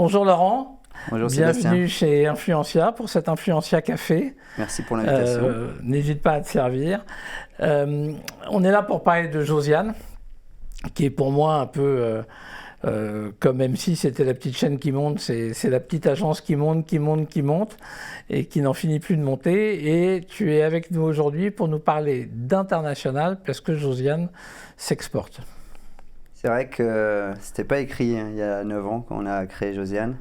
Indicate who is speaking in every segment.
Speaker 1: Bonjour Laurent,
Speaker 2: Bonjour
Speaker 1: bienvenue
Speaker 2: Sébastien,
Speaker 1: chez Influencia pour cet Influencia Café.
Speaker 2: merci pour l'invitation.
Speaker 1: N'hésite pas à te servir. On est là pour parler de Josiane, qui est pour moi un peu comme M6, c'était la petite chaîne qui monte, c'est la petite agence qui monte et qui n'en finit plus de monter. Et tu es avec nous aujourd'hui pour nous parler d'international parce que Josiane s'exporte.
Speaker 2: C'est vrai que c'était pas écrit il y a 9 ans quand on a créé Josiane.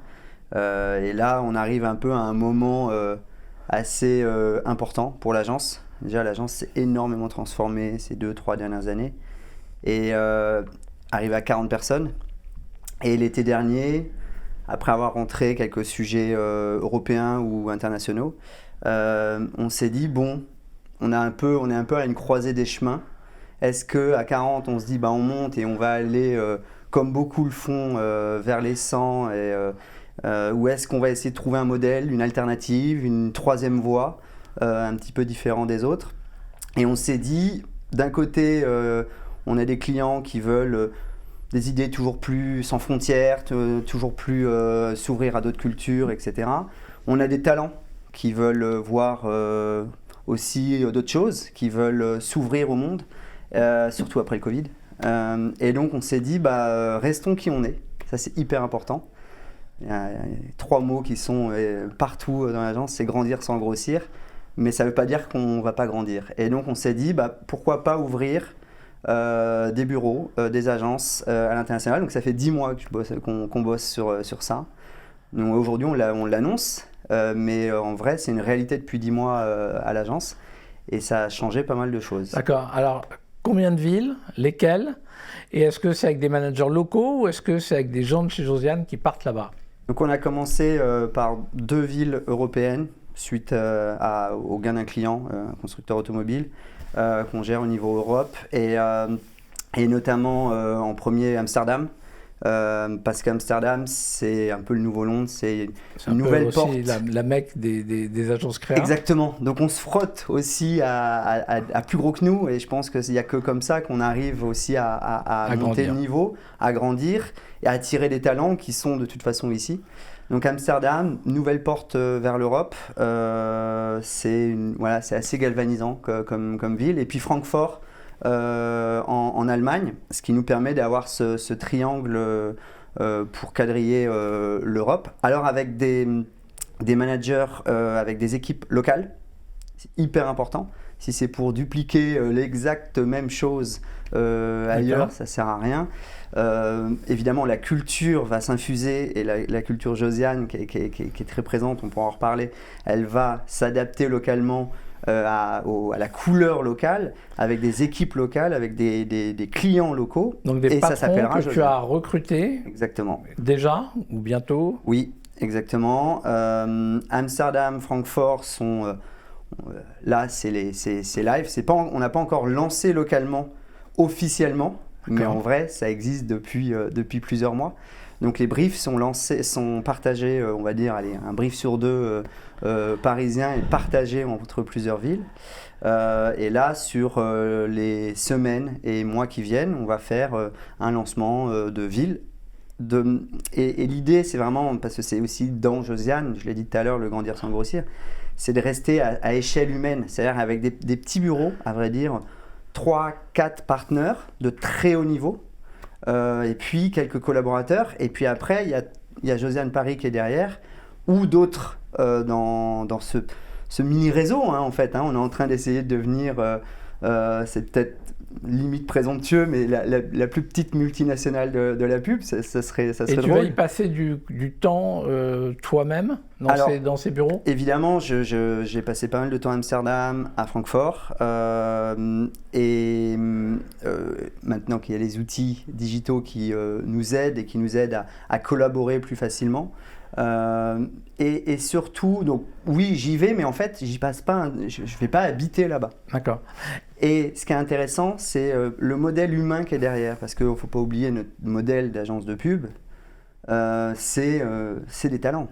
Speaker 2: Et là, on arrive un peu à un moment assez important pour l'agence. Déjà, l'agence s'est énormément transformée ces 2-3 dernières années. Et arrive à 40 personnes. Et l'été dernier, après avoir rentré quelques sujets européens ou internationaux, on s'est dit, bon, on est un peu à une croisée des chemins. Est-ce qu'à 40, on se dit, on monte et on va aller, comme beaucoup le font, vers les 100 ou est-ce qu'on va essayer de trouver un modèle, une alternative, une troisième voie, un petit peu différent des autres. Et on s'est dit, d'un côté, on a des clients qui veulent des idées toujours plus sans frontières, toujours plus s'ouvrir à d'autres cultures, etc. On a des talents qui veulent voir aussi d'autres choses, qui veulent s'ouvrir au monde, surtout après le Covid. Et donc on s'est dit, restons qui on est. Ça, c'est hyper important. Il y a 3 mots qui sont partout dans l'agence, c'est grandir sans grossir. Mais ça ne veut pas dire qu'on ne va pas grandir. Et donc on s'est dit, pourquoi pas ouvrir des bureaux, des agences à l'international. Donc ça fait 10 mois qu'on bosse sur ça. Donc aujourd'hui on l'annonce, mais en vrai c'est une réalité depuis 10 mois à l'agence et ça a changé pas mal de choses.
Speaker 1: D'accord. Alors, combien de villes? Lesquelles? Et est-ce que c'est avec des managers locaux ou est-ce que c'est avec des gens de chez Josiane qui partent là-bas?
Speaker 2: Donc on a commencé par 2 villes européennes suite au gain d'un client, un constructeur automobile, qu'on gère au niveau Europe et notamment en premier Amsterdam. Parce qu'Amsterdam, c'est un peu le nouveau Londres, c'est une nouvelle porte.
Speaker 1: C'est la Mecque des agences créa.
Speaker 2: Exactement. Donc on se frotte aussi à plus gros que nous et je pense qu'il n'y a que comme ça qu'on arrive aussi à monter le niveau, à grandir et à attirer des talents qui sont de toute façon ici. Donc Amsterdam, nouvelle porte vers l'Europe, c'est assez galvanisant comme ville. Et puis Francfort en Allemagne, ce qui nous permet d'avoir ce triangle pour quadriller l'Europe. Alors avec des managers, avec des équipes locales, c'est hyper important. Si c'est pour dupliquer l'exacte même chose ailleurs, ça ne sert à rien. Évidemment, la culture va s'infuser et la culture Josiane qui est très présente, on pourra en reparler, elle va s'adapter localement à la couleur locale, avec des équipes locales, avec des clients locaux.
Speaker 1: Donc des patrons que
Speaker 2: Josiane.
Speaker 1: tu as recrutés.
Speaker 2: Exactement.
Speaker 1: Déjà ou bientôt?
Speaker 2: Oui, exactement. Amsterdam, Francfort sont... là, c'est live. On n'a pas encore lancé localement, officiellement, mais en vrai, ça existe depuis plusieurs mois. Donc les briefs sont partagés, on va dire, un brief sur 2 parisien est partagé entre plusieurs villes. Et là, sur les semaines et mois qui viennent, on va faire un lancement de ville. Et l'idée, c'est vraiment, parce que c'est aussi dans Josiane, je l'ai dit tout à l'heure, le grandir sans grossir, c'est de rester à échelle humaine, c'est-à-dire avec des petits bureaux, à vrai dire, 3-4 partenaires de très haut niveau, et puis quelques collaborateurs, et puis après, il y a Josiane Paris qui est derrière, ou d'autres dans ce mini-réseau, en fait. On est en train d'essayer de devenir, c'est peut-être limite présomptueux, mais la plus petite multinationale de la pub, ça serait drôle.
Speaker 1: Et tu vas y passer du temps toi-même dans ces bureaux?
Speaker 2: Évidemment, j'ai passé pas mal de temps à Amsterdam, à Francfort, et maintenant qu'il y a les outils digitaux qui nous aident et qui nous aident à collaborer plus facilement. Et surtout, donc oui, j'y vais, mais en fait, j'y passe pas, je ne vais pas habiter là-bas.
Speaker 1: D'accord.
Speaker 2: Et ce qui est intéressant, c'est le modèle humain qui est derrière, parce qu'il ne faut pas oublier notre modèle d'agence de pub, c'est des talents.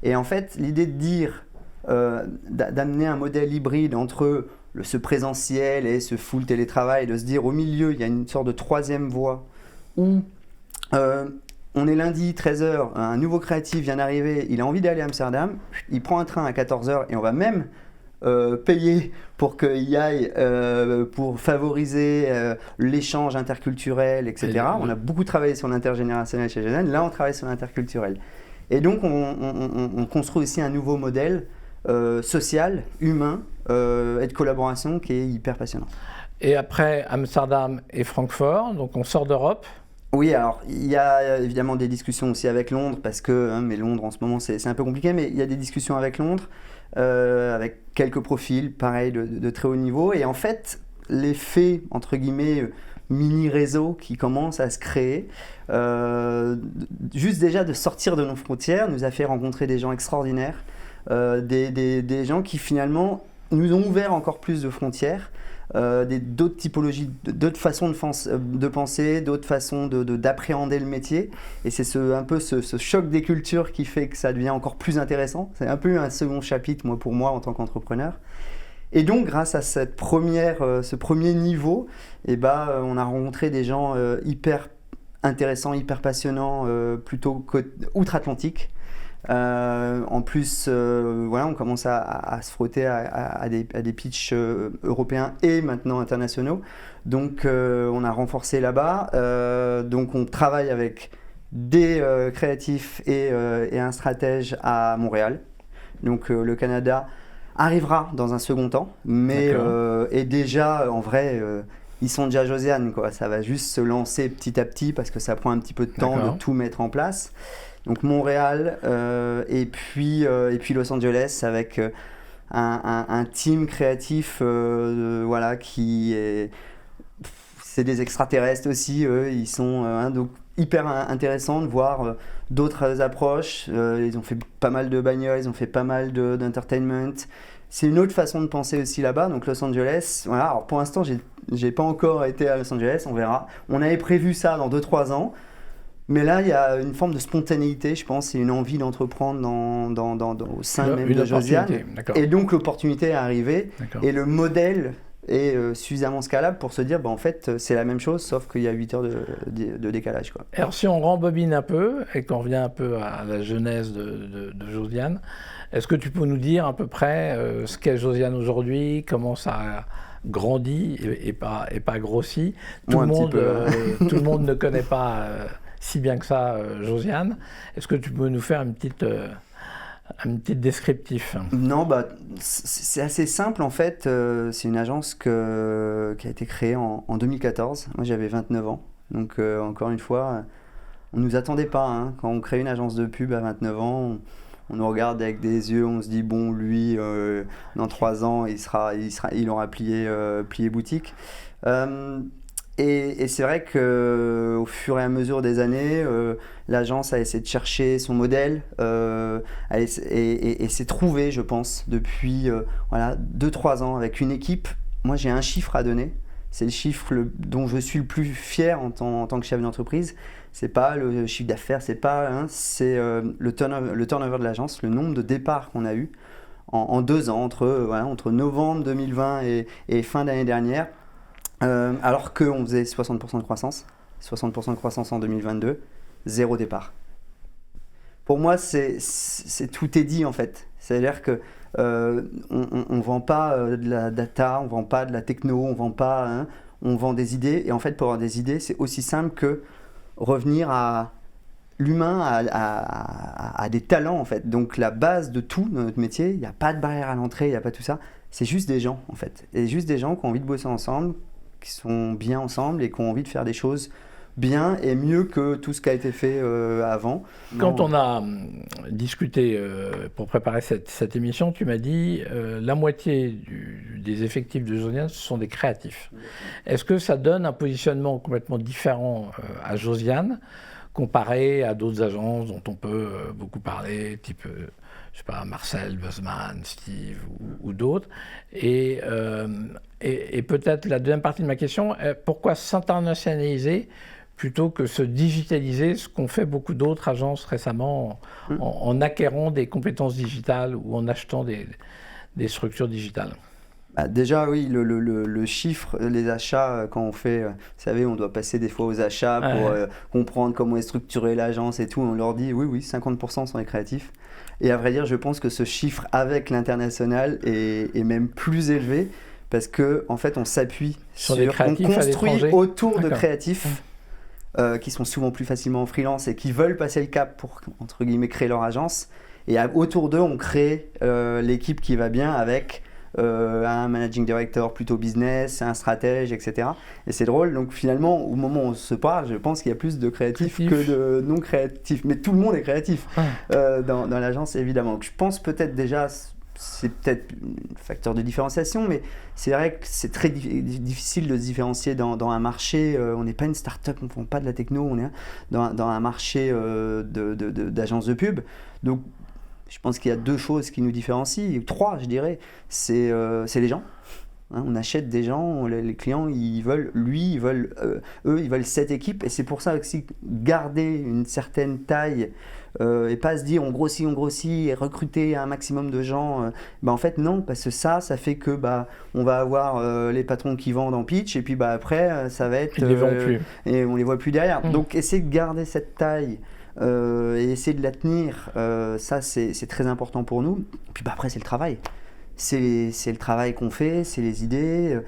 Speaker 2: Et en fait, l'idée de dire, d'amener un modèle hybride entre ce présentiel et ce full télétravail, de se dire au milieu, il y a une sorte de troisième voie où on est lundi, 13h, un nouveau créatif vient d'arriver, il a envie d'aller à Amsterdam, il prend un train à 14h et on va même payer pour qu'il y aille pour favoriser l'échange interculturel, etc. On a beaucoup travaillé sur l'intergénérationnel chez Josiane, là on travaille sur l'interculturel. Et donc on construit aussi un nouveau modèle social, humain et de collaboration qui est hyper passionnant.
Speaker 1: Et après Amsterdam et Francfort, donc on sort d'Europe.
Speaker 2: Oui, alors il y a évidemment des discussions aussi avec Londres, parce que mais Londres en ce moment c'est un peu compliqué, mais il y a des discussions avec Londres, avec quelques profils, pareil, de très haut niveau. Et en fait, l'effet, entre guillemets, mini-réseau qui commence à se créer, juste déjà de sortir de nos frontières, nous a fait rencontrer des gens extraordinaires, des gens qui finalement nous ont ouvert encore plus de frontières. D'autres typologies, d'autres façons de penser, d'autres façons d'appréhender le métier. Et c'est un peu ce choc des cultures qui fait que ça devient encore plus intéressant. C'est un peu un second chapitre pour moi en tant qu'entrepreneur. Et donc, grâce à ce premier niveau, on a rencontré des gens hyper intéressants, hyper passionnants, plutôt outre-Atlantique. En plus, on commence à se frotter à des pitchs européens et maintenant internationaux. Donc, on a renforcé là-bas. Donc, on travaille avec des créatifs et un stratège à Montréal. Donc, le Canada arrivera dans un second temps, mais et déjà, en vrai, ils sont déjà Josiane, quoi. Ça va juste se lancer petit à petit parce que ça prend un petit peu de temps de tout mettre en place. Donc Montréal et puis Los Angeles avec un team créatif qui est... C'est des extraterrestres aussi, eux, ils sont donc hyper intéressants de voir d'autres approches. Ils ont fait pas mal de bagnoles, ils ont fait pas mal d'entertainment. C'est une autre façon de penser aussi là-bas, donc Los Angeles. Voilà, alors pour l'instant, j'ai pas encore été à Los Angeles, on verra. On avait prévu ça dans 2-3 ans. Mais là, il y a une forme de spontanéité, je pense, et une envie d'entreprendre au sein même de Josiane. Et donc, l'opportunité est arrivée. Et le modèle est suffisamment scalable pour se dire, en fait, c'est la même chose, sauf qu'il y a 8 heures de décalage, quoi.
Speaker 1: Alors, si on rembobine un peu et qu'on revient un peu à la genèse de Josiane, est-ce que tu peux nous dire à peu près ce qu'est Josiane aujourd'hui, comment ça a grandi et pas grossi? Tout le monde ne connaît pas... si bien que ça, Josiane. Est-ce que tu peux nous faire un petit descriptif?
Speaker 2: Non, c'est assez simple en fait. C'est une agence qui a été créée en 2014. Moi, j'avais 29 ans. Donc, encore une fois, on ne nous attendait pas. Hein. Quand on crée une agence de pub à 29 ans, on nous regarde avec des yeux, on se dit, bon, lui, dans 3 ans, il aura plié boutique. Et c'est vrai qu'au fur et à mesure des années, l'agence a essayé de chercher son modèle et s'est trouvée, je pense, depuis 2-3 ans avec une équipe. Moi, j'ai un chiffre à donner. C'est le chiffre dont je suis le plus fier en tant que chef d'entreprise. C'est pas le chiffre d'affaires, c'est le turnover de l'agence, le nombre de départs qu'on a eu en 2 ans, entre novembre 2020 et fin d'année dernière. Alors qu'on faisait 60% de croissance en 2022, 0 départ. Pour moi, tout est dit en fait. C'est-à-dire que on vend pas de la data, on vend pas de la techno, on vend des idées. Et en fait, pour avoir des idées, c'est aussi simple que revenir à l'humain, à des talents en fait. Donc la base de tout dans notre métier, il n'y a pas de barrière à l'entrée, il n'y a pas tout ça. C'est juste des gens en fait. Et juste des gens qui ont envie de bosser ensemble, qui sont bien ensemble et qui ont envie de faire des choses bien et mieux que tout ce qui a été fait avant.
Speaker 1: Quand on a discuté pour préparer cette émission, tu m'as dit la moitié des effectifs de Josiane, ce sont des créatifs. Est-ce que ça donne un positionnement complètement différent à Josiane comparé à d'autres agences dont on peut beaucoup parler, type... je sais pas, Marcel, Buzzman, Steve ou d'autres. Et peut-être la deuxième partie de ma question, pourquoi s'internationaliser plutôt que se digitaliser, ce qu'ont fait beaucoup d'autres agences récemment en acquérant des compétences digitales ou en achetant des structures digitales?
Speaker 2: Bah, déjà, oui, le chiffre, les achats, quand on fait, vous savez, on doit passer des fois aux achats pour comprendre comment est structurée l'agence et tout. On leur dit, oui, 50% sont les créatifs. Et à vrai dire, je pense que ce chiffre avec l'international est même plus élevé parce que en fait, on s'appuie
Speaker 1: sur des créatifs,
Speaker 2: on construit autour de
Speaker 1: D'accord.
Speaker 2: créatifs qui sont souvent plus facilement en freelance et qui veulent passer le cap pour, entre guillemets, créer leur agence. Et autour d'eux, on crée l'équipe qui va bien avec un managing director plutôt business, un stratège, etc. Et c'est drôle, donc finalement, au moment où on se parle, je pense qu'il y a plus de créatifs que de non créatifs. Mais tout le monde est créatif dans l'agence, évidemment. Donc je pense peut-être déjà, c'est peut-être un facteur de différenciation, mais c'est vrai que c'est très difficile de se différencier dans un marché. On n'est pas une start-up, on ne vend pas de la techno, on est dans un marché d'agences de pub. Donc je pense qu'il y a 2 choses qui nous différencient, 3 je dirais, c'est les gens. Hein, on achète des gens, les clients ils veulent eux ils veulent cette équipe et c'est pour ça aussi garder une certaine taille et pas se dire on grossit et recruter un maximum de gens. En fait non, parce que ça fait que on va avoir les patrons qui vendent en pitch et puis après ça va être
Speaker 1: ils les vendent plus.
Speaker 2: Et on les voit plus derrière. Donc essayer de garder cette taille. Et essayer de la tenir, ça c'est très important pour nous. Puis après c'est le travail, c'est le travail qu'on fait, c'est les idées.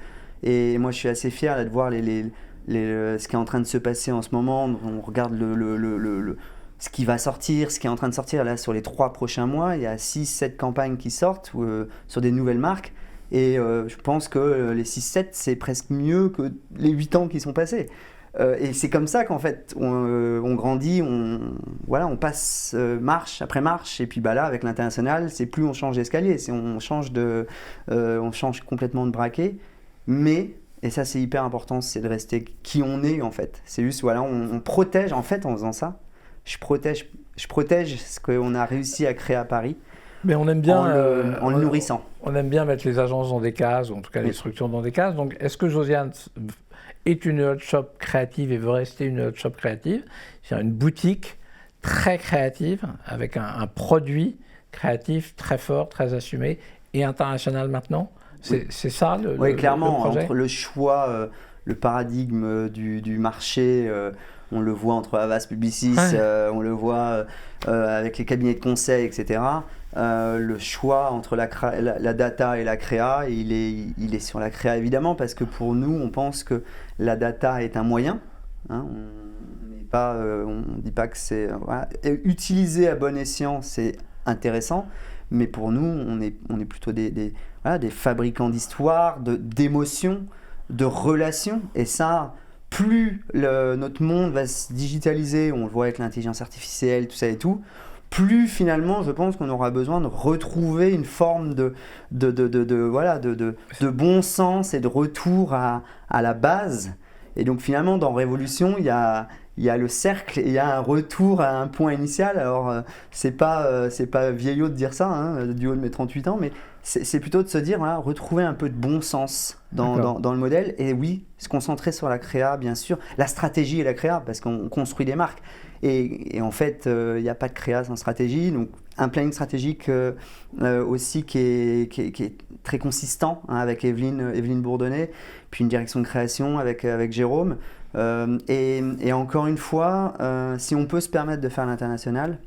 Speaker 2: Et moi je suis assez fier là, de voir ce qui est en train de se passer en ce moment. On regarde ce qui va sortir, ce qui est en train de sortir là sur les 3 prochains mois. Il y a 6-7 campagnes qui sortent sur des nouvelles marques. Et je pense que les 6-7 c'est presque mieux que les 8 ans qui sont passés. Et c'est comme ça qu'en fait on grandit, on passe marche après marche et puis là avec l'international c'est plus on change d'escalier, on change complètement de braquet, mais et ça c'est hyper important, c'est de rester qui on est en fait. C'est juste on protège en fait en faisant ça, je protège ce qu'on a réussi à créer à Paris.
Speaker 1: Mais on aime bien
Speaker 2: en le nourrissant.
Speaker 1: On aime bien mettre les agences dans des cases, ou en tout cas les structures dans des cases. Donc est-ce que Josiane est une hot shop créative et veut rester une hot shop créative, c'est-à-dire une boutique très créative avec un produit créatif très fort, très assumé et international maintenant? C'est ça le
Speaker 2: clairement,
Speaker 1: projet.
Speaker 2: entre le choix, le paradigme du marché, on le voit entre Havas Publicis, on le voit avec les cabinets de conseil, etc. Le choix entre la data et la créa, il est sur la créa évidemment, parce que pour nous, on pense que la data est un moyen. Hein, on ne dit pas que c'est... Utiliser à bon escient, c'est intéressant, mais pour nous, on est plutôt des fabricants d'histoire, d'émotions, de relations, et ça... Plus notre monde va se digitaliser, on le voit avec l'intelligence artificielle, tout ça et tout, plus finalement je pense qu'on aura besoin de retrouver une forme de bon sens et de retour à la base. Et donc finalement dans Révolution, il y a le cercle et il y a un retour à un point initial. Alors c'est pas vieillot de dire ça, du haut de mes 38 ans, mais c'est plutôt de se dire, retrouver un peu de bon sens dans le modèle. Et oui, se concentrer sur la créa, bien sûr. La stratégie et la créa, parce qu'on construit des marques. Et en fait, il n'y a pas de créa sans stratégie. Donc, un planning stratégique aussi qui est très consistant, avec Evelyne Bourdonnais. Puis une direction de création avec Jérôme. Et encore une fois, si on peut se permettre de faire l'international,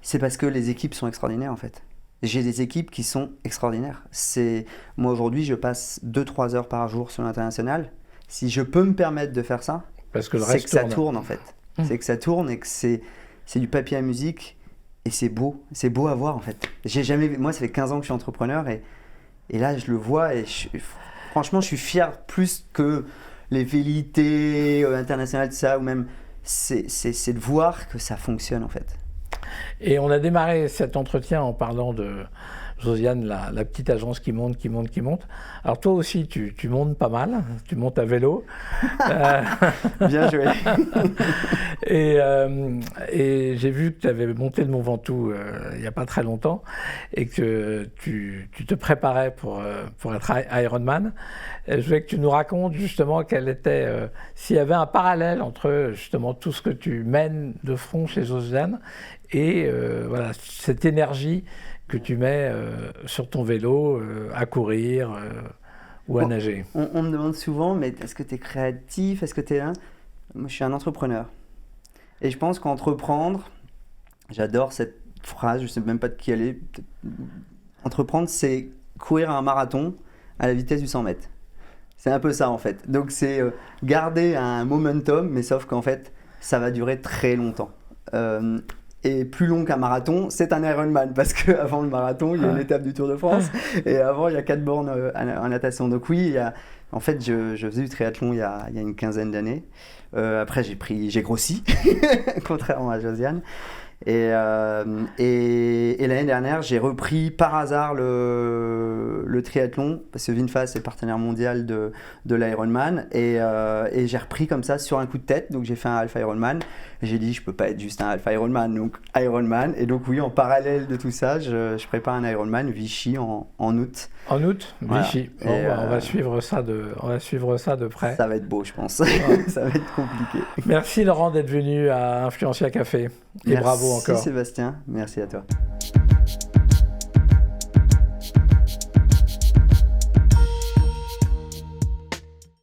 Speaker 2: c'est parce que les équipes sont extraordinaires, en fait. J'ai des équipes qui sont extraordinaires. Moi, aujourd'hui, je passe 2-3 heures par jour sur l'international. Si je peux me permettre de faire ça,
Speaker 1: parce que
Speaker 2: c'est que ça tourne, en fait. C'est que ça tourne et que c'est du papier à musique et c'est beau. C'est beau à voir, en fait. Moi, ça fait 15 ans que je suis entrepreneur et là, je le vois et franchement, je suis fier plus que les velléités internationales de ça, ou même, c'est de voir que ça fonctionne, en fait.
Speaker 1: Et on a démarré cet entretien en parlant de Josiane, la petite agence qui monte. Alors toi aussi, tu montes pas mal, tu montes à vélo.
Speaker 2: Bien joué.
Speaker 1: Et j'ai vu que tu avais monté le Mont Ventoux il n'y a pas très longtemps et que tu te préparais pour être Ironman. Je voulais que tu nous racontes justement s'il y avait un parallèle entre justement tout ce que tu mènes de front chez Josiane et cette énergie que tu mets sur ton vélo à courir ou à nager.
Speaker 2: On me demande souvent, mais est-ce que tu es créatif? Est-ce que tu es là? Moi, je suis un entrepreneur. Et je pense qu'entreprendre, j'adore cette phrase, je ne sais même pas de qui elle est. Entreprendre, c'est courir un marathon à la vitesse du 100 mètres. C'est un peu ça en fait. Donc c'est garder un momentum, mais sauf qu'en fait, ça va durer très longtemps. Et plus long qu'un marathon, c'est un Ironman, parce qu'avant le marathon, il y a une étape du Tour de France, et avant, il y a 4 bornes en natation. Donc oui, en fait, je faisais du triathlon il y a une quinzaine d'années. Après, j'ai grossi, contrairement à Josiane. Et l'année dernière, j'ai repris par hasard le triathlon, parce que VinFast est partenaire mondial de l'Ironman, et j'ai repris comme ça sur un coup de tête. Donc j'ai fait un Alpha Ironman. J'ai dit, je peux pas être juste un Alpha Ironman, donc Ironman. Et donc oui, en parallèle de tout ça, je prépare un Ironman Vichy en août.
Speaker 1: En août,
Speaker 2: voilà.
Speaker 1: Vichy. Bon, on va suivre ça de près.
Speaker 2: Ça va être beau, je pense. Ça va être compliqué.
Speaker 1: Merci Laurent d'être venu à Influencia Café. Et
Speaker 2: merci,
Speaker 1: bravo encore.
Speaker 2: Sébastien. Merci à toi.